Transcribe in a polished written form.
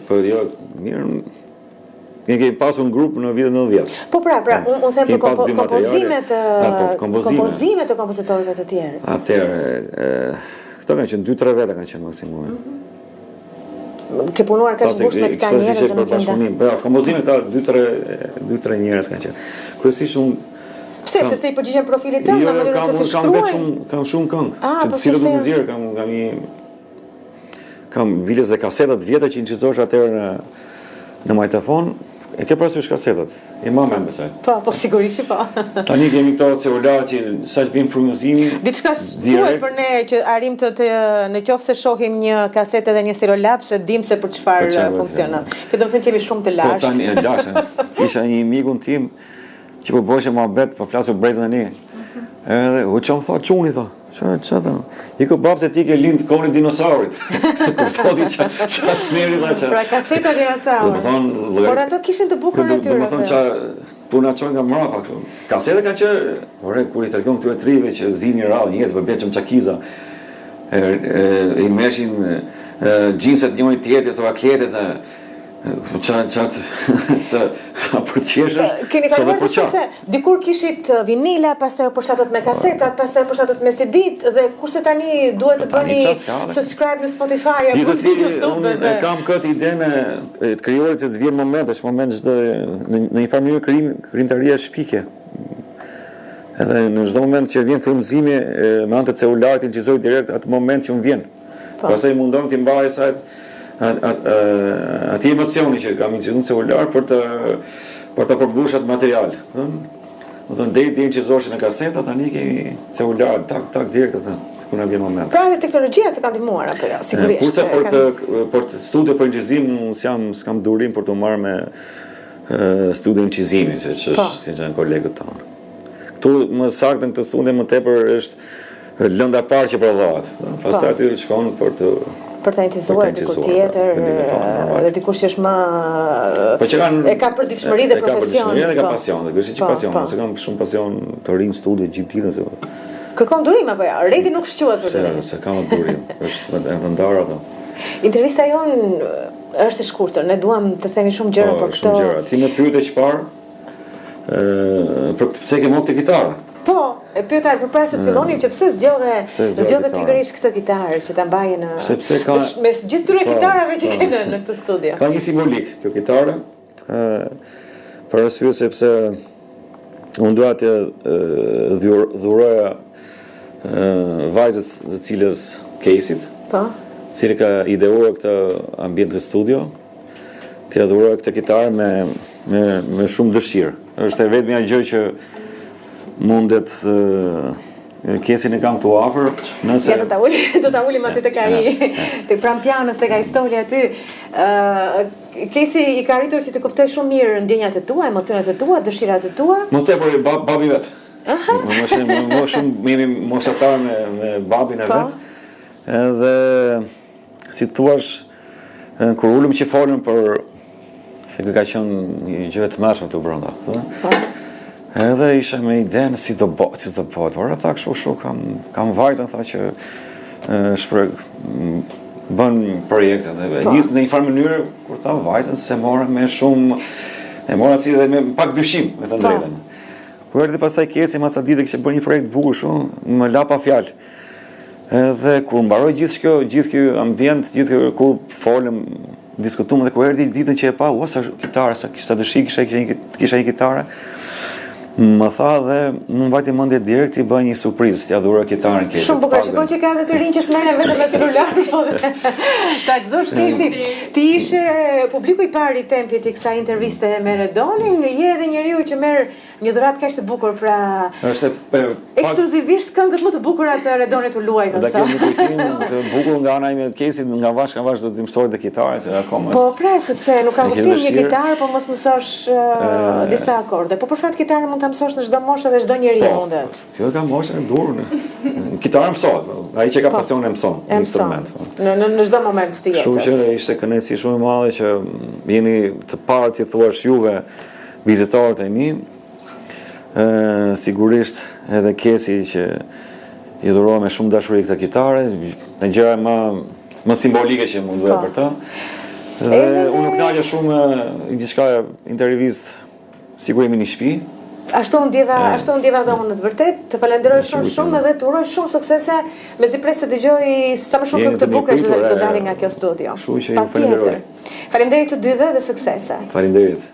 po jo, mirë. Ne kemi pasur në grup në vitin 90. Po pra, unë them për kompozimet të kompozitorëve të tjerë. Atëherë, këto kanë qenë 2-3 veta kanë qenë maksimumi. Ke punuar kaq ngushtë me këta njerëz që nuk janë. Po, kompozimet ta 2-3 njerëz kanë qenë. Kryesisht unë pse, sepse i përgjigjen profilit tënd, në mënyrën se si shkruajnë. Kam shumë këngë. Po cilët unë nxjerr, kam vilës dhe kasetat vjetra që incizosh atëherë në magnetofon. E ke parasysh kasetat? I mamë besoj. Po, sigurisht që po. Tani kemi këto celular që sa që vjen frymëzimi. Diçka thuhet për ne që arrim të në qoftë se shohim një kasetë dhe një celulap se dim se për çfarë funksionon. Kjo do të thënë që jemi shumë të lashtë. Po tani e lashtë. Isha një mikun tim që po bëshe mohabet, po flas për brezën e një. Edhe u çon tha çuni tha. Ç'a tha? Iku bab se ti ke lind kohën e dinosaurit. Kuptoni ç'a thëri dha ç'a. Pra kaseta dinosaurit. Por ato kishin të bukur natyrë. Do të thonë ç'a puna çon nga mbrapa kështu. Kaseta kanë qenë, ore kur i tregon këtyre trive që zini radhë njerëz për bëjmë çakiza. I meshin xhinset njëri tjetrit, vakletet sa përqeshë. Keni kaluar se dikur kishit vinila, pastaj përshtatet me kasetat, pastaj përshtatet me CD-t dhe kurse tani duhet të bëni subscribe në Spotify apo në YouTube. Unë kam këtë idenë të krijohet se të vjen moment çdo në një farë mënyrë krijimtaria shpike. Edhe në çdo moment që vjen frymëzimi me anë të celularit inciżoj direkt atë moment që më vjen. Pastaj mundon të mbaj sa ati emocioni që kam incizuar në celular për të përmbush atë material. Do të thënë deri incizosh në kaseta, tani kemi celular tak direkt atë, sikur na vjen moment. Pra dhe teknologjia të ka ndihmuar apo jo? Sigurisht. Kurse për studio për incizim s'kam durim për të marrë me studio incizimi, që janë kolegët tanë. Këtu më saktë në këtë studio më tepër është lënda e parë që prodhohet. Pastaj aty shkon për ta incizuar diku tjetër dhe dikush që është më e ka përditshmëri dhe profesion. E ka pasion, dhe kështu që pasion, se kam shumë pasion të ri në studio gjithë ditën se. Kërkon durim apo jo? Reti nuk shquhet për të. Se kam durim, është e ndarë ato. Intervista jon është e shkurtër, ne duam të themi shumë gjëra për këto. Shumë gjëra. Ti më pyete çfarë? Për pse ke mok të kitarë? Po, e pyeta përpara se të fillonim që pse zgjodhe pikërisht këtë kitarë që ta mbajë në mes gjithë këtyre kitarave që kene në këtë studio. Ka një simbolik kjo kitare. Për arsye sepse unë dua të dhuroja vajzës të cilës Kesit. Po. Cili ka ideuar këtë ambient të studio. Të dhuroja këtë kitare me shumë dëshirë. Është e vetmja gjë që mundet Kesin e kam të afër, nëse do ta ulim aty tek ai tek pranë pianos tek ai stoli aty. Kesi i ka arritur që të kuptoj shumë mirë ndjenjat e tua, emocionet e tua, dëshirat e tua. Më tepër babi vet. Më shumë jemi moshatar me babin e vet. Edhe si thua, kur ulëm që folëm për se ka qenë një gjë e tmerrshme këtu brenda. Edhe isha me idenë si do bëhet, por tha kështu kam vajzën tha që bën projekte dhe në një farë mënyrë kur tha vajzën se mora me shumë si dhe me pak dyshim, me të drejtën. Kur erdhi pastaj Kesi mas sa ditë kishte bërë një projekt bukur shumë, më la pa fjalë. Edhe kur mbaroi gjithë ky ambient, kur folëm, diskutuam dhe kur erdhi ditën që e pa, sa kitare, sa kishte dëshirë, kisha një kitare. Më tha dhe më mbajti mendje direkt i bëj një surprizë, t'ia dhuroj kitarën Kesit. Shumë bukur, shikon që ka edhe të rinj që s'merren vetëm me celular, po ta gëzosh Kesi. Ti ishe publiku i parë i Tempit i kësaj interviste me Redonin, je edhe njeriu që merr një dhuratë kaq të bukur, pra është ekskluzivisht këngët më të bukura të Redonit u luajt asa. Do të kemi të bukur nga ana ime Kesit, nga vash do të mësoj të kitarën se akoma. Po pra, sepse nuk ka kuptim një kitarë, po mos mësosh disa akorde. Po për fat kitarën mund ta mësosh në çdo moshë dhe çdo njeri mundet. Kjo ka moshën e durrë. Kitarën mësohet, ai që ka pasionin e mëson instrument. Në çdo moment të jetës. Kështu që ishte kënaqësi shumë e madhe që jeni të parë si thua juve vizitorët e mi. Sigurisht edhe Kesi që i dhuroi me shumë dashuri këtë kitare, në gjëra më simbolike që mund duhet për të. Dhe unë nuk knaqe shumë diçka intervistë sikur jemi në shtëpi. Ashtu unë ndjeva dhe unë në të vërtet, të falenderoj shumë edhe të uroj shumë suksese, mezi pres të dëgjoj sa më shumë këngë të bukura që do dalin nga kjo studio. Kështu që ju falenderoj. Faleminderit të dyve dhe suksese. Faleminderit.